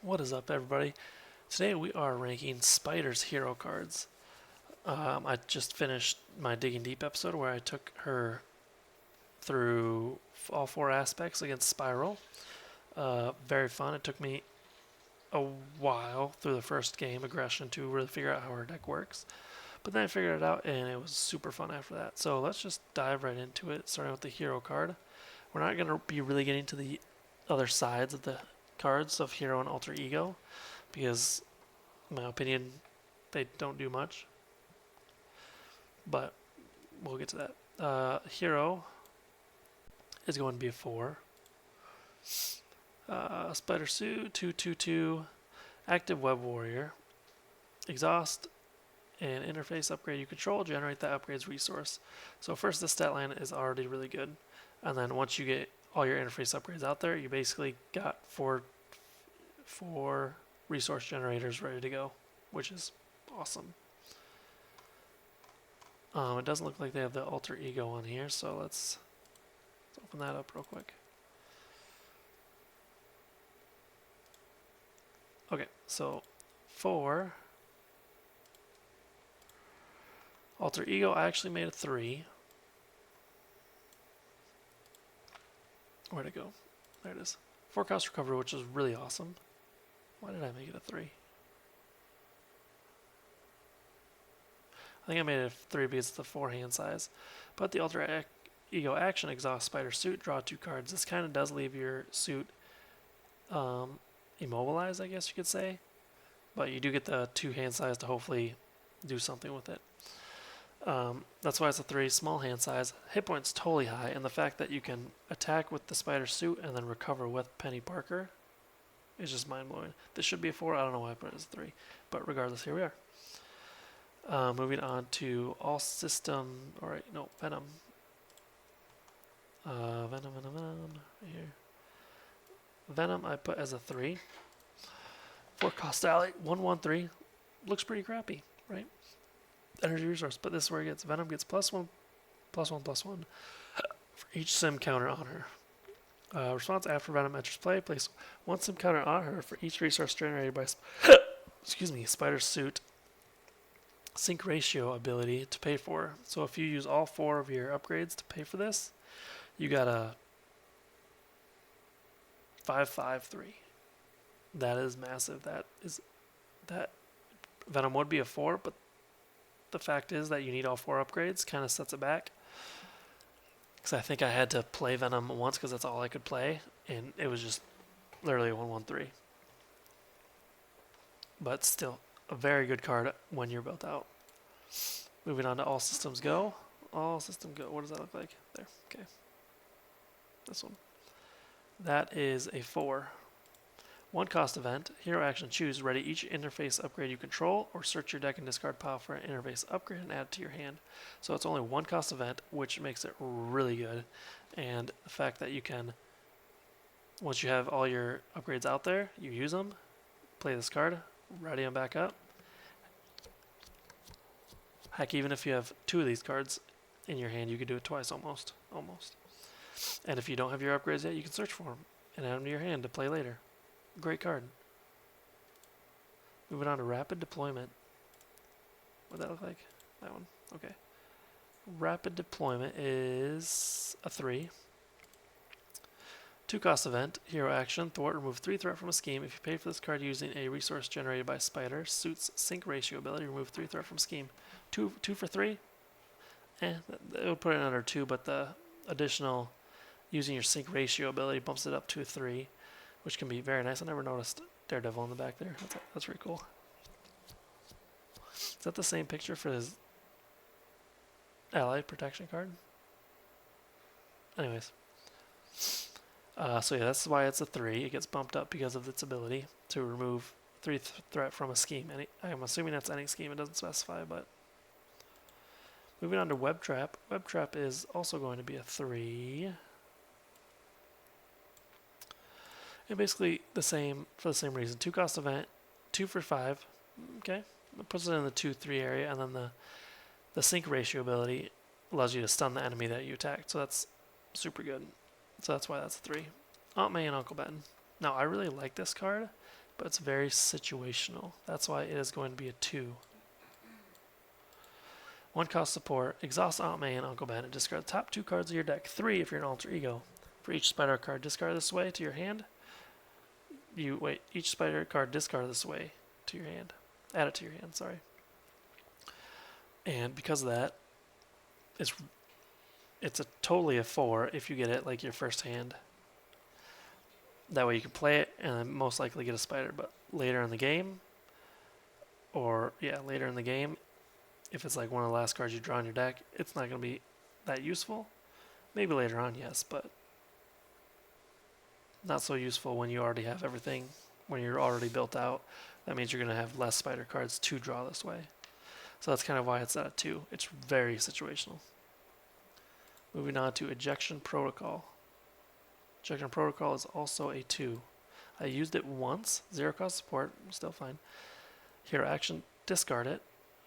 What is up, everybody? Today we are ranking Spider's hero cards. I just finished my Digging Deep episode where I took her through all four aspects against Spiral. Very fun. It took me a while through the first game, Aggression, to really figure out how her deck works. But then I figured it out and it was super fun after that. So let's just dive right into it, starting with the hero card. We're not going to be really getting to the other sides of the cards of Hero and Alter Ego because, in my opinion, they don't do much. But we'll get to that. Hero is going to be a 4. Spider Suit, 2/2/2, Active Web Warrior. Exhaust and interface upgrade you control, generate that upgrade's resource. So first, the stat line is already really good. And then once you get all your interface upgrades out there, you basically got four resource generators ready to go, which is awesome. It doesn't look like they have the Alter Ego on here, so let's open that up real quick. Okay, so for Alter Ego, I actually made a 3. Where'd it go? There it is. 4 cost recovery, which is really awesome. Why did I make it a 3? I think I made it a 3 because it's the 4 hand size. But the Alter Ego action, Exhaust Spider Suit, draw 2 cards. This kind of does leave your suit immobilized, I guess you could say. But you do get the 2 hand size to hopefully do something with it. That's why it's a 3, small hand size. Hit point's totally high, and the fact that you can attack with the Spider Suit and then recover with Penny Parker is just mind-blowing. This should be a 4, I don't know why I put it as a 3. But regardless, here we are. Moving on to All System, Venom. Venom, right here. Venom I put as a 3. 4 cost ally, 1/1/3. Looks pretty crappy, right? Energy resource, but this is where it gets. Venom gets +1/+1/+1 for each sim counter on her. Response after Venom enters play, place 1 sim counter on her for each resource generated by Spider Suit sync ratio ability to pay for. So if you use all 4 of your upgrades to pay for this, you got a 5/5/3. That is massive. That Venom would be a 4, but the fact is that you need all 4 upgrades kind of sets it back. Because I think I had to play Venom once because that's all I could play, and it was just literally a 1/1/3. But still, a very good card when you're built out. Moving on to All Systems Go. All System Go. What does that look like? There. Okay. This one. That is a 4. 1 cost event. Hero action. Choose. Ready each interface upgrade you control, or search your deck and discard pile for an interface upgrade and add it to your hand. So it's only 1 cost event, which makes it really good. And the fact that you can, once you have all your upgrades out there, you use them, play this card, ready them back up. Heck, even if you have 2 of these cards in your hand, you could do it twice almost. And if you don't have your upgrades yet, you can search for them and add them to your hand to play later. Great card. Moving on to Rapid Deployment. What'd that look like? That one. Okay. Rapid Deployment is a 3. 2 cost event. Hero action. Thwart. Remove 3 threat from a scheme. If you pay for this card using a resource generated by Spider Suit's sync ratio ability, remove 3 threat from scheme. 2 for 3? It would put it under 2, but the additional using your sync ratio ability bumps it up to a 3, which can be very nice. I never noticed Daredevil in the back there. That's pretty cool. Is that the same picture for his ally protection card? Anyways. So yeah, that's why it's a 3. It gets bumped up because of its ability to remove 3 threat from a scheme. I'm assuming that's any scheme. It doesn't specify, but... Moving on to Web Trap. Web Trap is also going to be a 3. And basically the same for the same reason. 2 cost event, 2 for 5. Okay. It puts it in the 2/3 area, and then the sync ratio ability allows you to stun the enemy that you attacked. So that's super good. So that's why that's a 3. Aunt May and Uncle Ben. Now I really like this card but it's very situational. That's why it is going to be a 2. 1 cost support, exhaust Aunt May and Uncle Ben, and discard the top 2 cards of your deck. 3 if you're an alter ego. For each spider card discard this way to your hand. Each spider card discard this way to your hand. Add it to your hand, sorry. And because of that, it's totally a 4 if you get it like your first hand. That way you can play it and most likely get a spider. But later in the game, later in the game, if it's like one of the last cards you draw in your deck, it's not going to be that useful. Maybe later on, yes, but not so useful when you already have everything, when you're already built out. That means you're going to have less spider cards to draw this way. So that's kind of why it's at a 2. It's very situational. Moving on to Ejection Protocol. Ejection Protocol is also a 2. I used it once, 0 cost support, still fine. Hero action, discard it.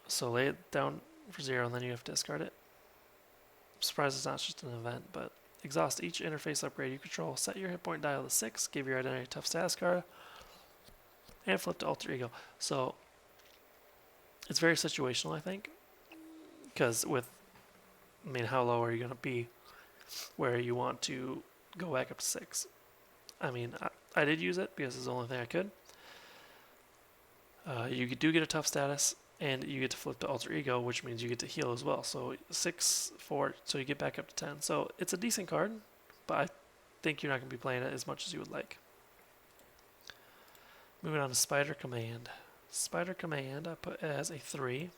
So lay it down for 0 and then you have to discard it. I'm surprised it's not just an event, but exhaust each interface upgrade you control. Set your hit point dial to 6, give your identity tough status card, and flip to alter ego. So it's very situational, I think, because how low are you going to be where you want to go back up to 6? I mean, I did use it because it's the only thing I could. You do get a tough status, and you get to flip to alter ego, which means you get to heal as well. So 6, 4, so you get back up to 10. So it's a decent card, but I think you're not going to be playing it as much as you would like. Moving on to Spider Command. Spider Command I put as a 3.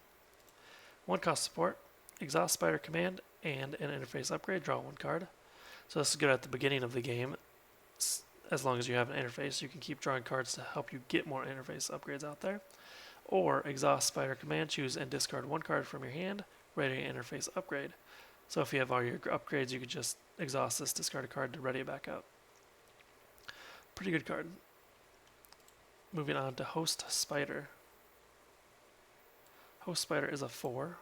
1 cost support, exhaust Spider Command, and an interface upgrade, draw 1 card. So this is good at the beginning of the game. As long as you have an interface, you can keep drawing cards to help you get more interface upgrades out there. Or exhaust Spider Command, choose and discard 1 card from your hand, ready an interface upgrade. So if you have all your upgrades, you could just exhaust this, discard a card to ready it back up. Pretty good card. Moving on to Host Spider. Host Spider is a 4.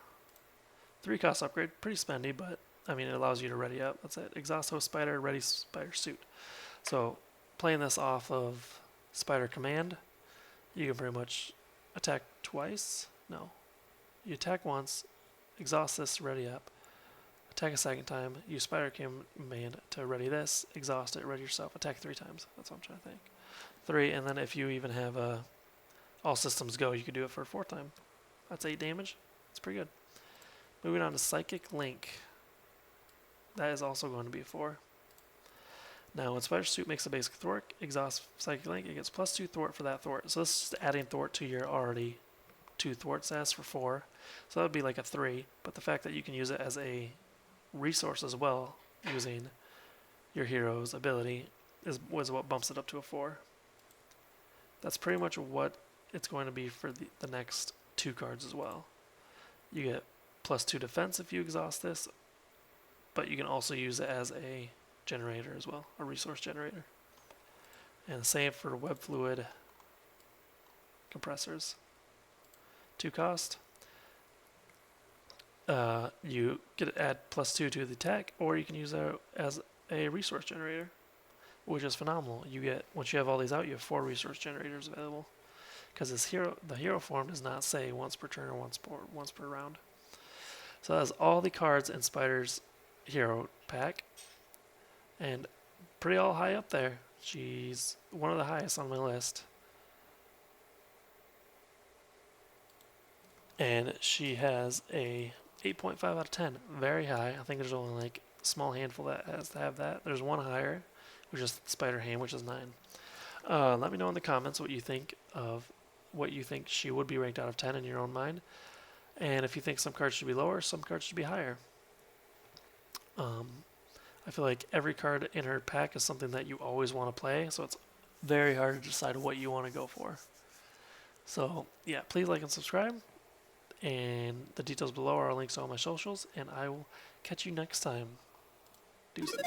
3 cost upgrade, pretty spendy, but I mean it allows you to ready up. That's it. Exhaust Host Spider, ready Spider Suit. So playing this off of Spider Command, you can pretty much attack twice. No. You attack once, exhaust this, ready up. Attack a second time, use Spider Command to ready this, exhaust it, ready yourself, attack 3 times. That's what I'm trying to think. 3, and then if you even have all systems go, you could do it for a 4th time. That's 8 damage. It's pretty good. Moving on to Psychic Link. That is also going to be a 4. Now, when Spider Suit makes a basic thwart, exhaust Psychic Link, it gets +2 thwart for that thwart. So this is just adding thwart to your already 2 thwart stats for 4. So that would be like a 3. But the fact that you can use it as a resource as well, using your hero's ability, was what bumps it up to a 4. That's pretty much what it's going to be for the next 2 cards as well. You get +2 defense if you exhaust this, but you can also use it as a generator as well, a resource generator. And the same for web fluid compressors. 2 cost. You get to add +2 to the attack, or you can use it as a resource generator, which is phenomenal. You get, once you have all these out, you have 4 resource generators available, because the hero form does not say once per turn or once per round. So that's all the cards in Spider's hero pack, and pretty all high up there. She's one of the highest on my list, and she has a 8.5 out of 10, very high. I think there's only like a small handful that has to have that. There's one higher, which is Spider Ham, which is 9. Let me know in the comments what you think she would be ranked out of 10 in your own mind, and if you think some cards should be lower, some cards should be higher. I feel like every card in her pack is something that you always want to play, so it's very hard to decide what you want to go for. So yeah, please like and subscribe, and the details below are links to all my socials, and I will catch you next time. Deuces.